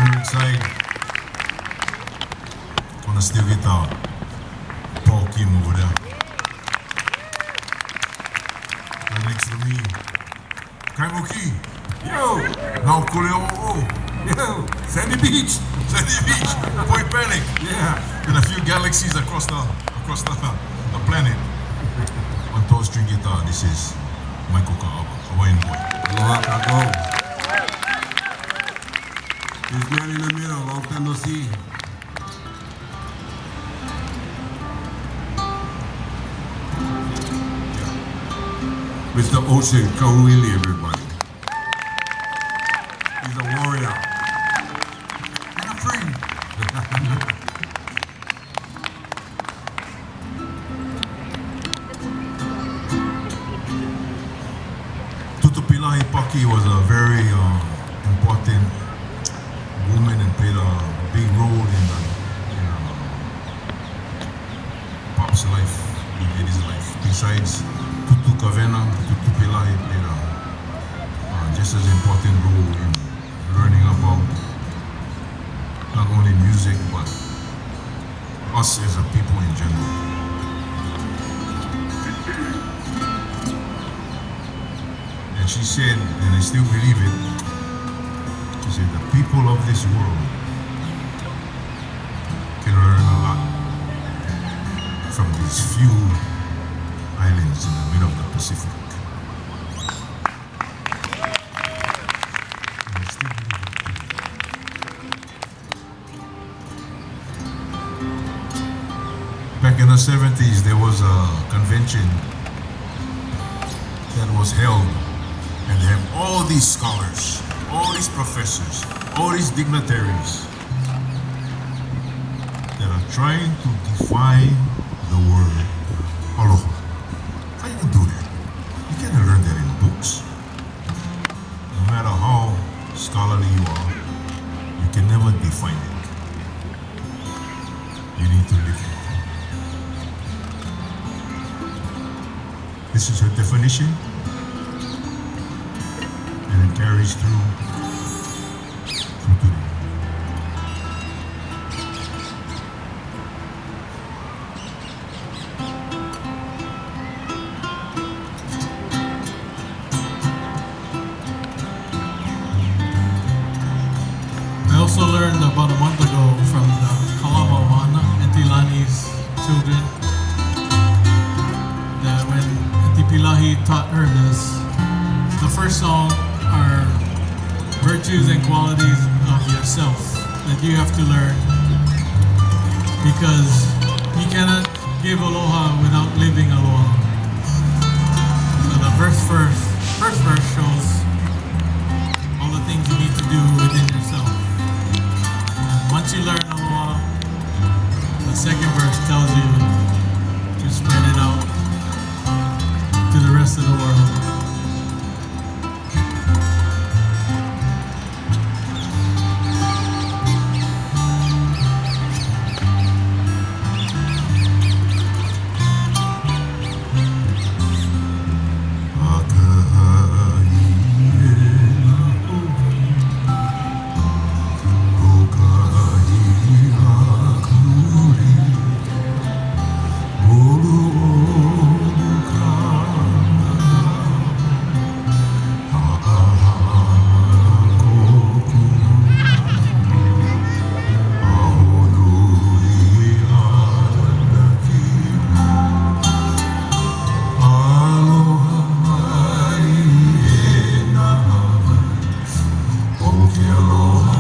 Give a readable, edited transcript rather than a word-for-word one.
here inside. On the steel guitar, Paul Kim over there. Right next to me, Kaimuki. Yo! Now Kuleo. Yo! Sandy Beach! Sandy Beach! Point Panic! Yeah! And a few galaxies across the planet. On toe string guitar, this is Michael Ka'aba, Hawaiian boy. Aloha kako. This man in the middle, long time no see. Mr. Ocean Kauili, everybody. He's a warrior. And a friend. Tutupilahi Paki was a very important woman and played a big role in Pop's life, in Eddie's life. Besides Tutu Kavena, Tutupilahi played a just as important role in learning about not only music but us as a people in general. And she said, and I still believe it, she said, the people of this world can learn a lot from these few islands in the middle of the Pacific. And I still believe it. Back in the 70s, there was a convention that was held. And they have all these scholars, all these professors, all these dignitaries that are trying to define the word aloha. How you can do that? You can't learn that in books. No matter how scholarly you are, you can never define it. You need to live it. This is her definition. And it carries through today. I also learned about a month ago from the Kalama Ohana, Auntie Lani's children, that when Auntie Pilahi taught her this, the first song are virtues and qualities of yourself that you have to learn, because you cannot give aloha without living aloha. So the first verse shows all the things you need to do within yourself. And once you learn aloha, the second verse tells you to spread it out to the rest of the world. Aloha.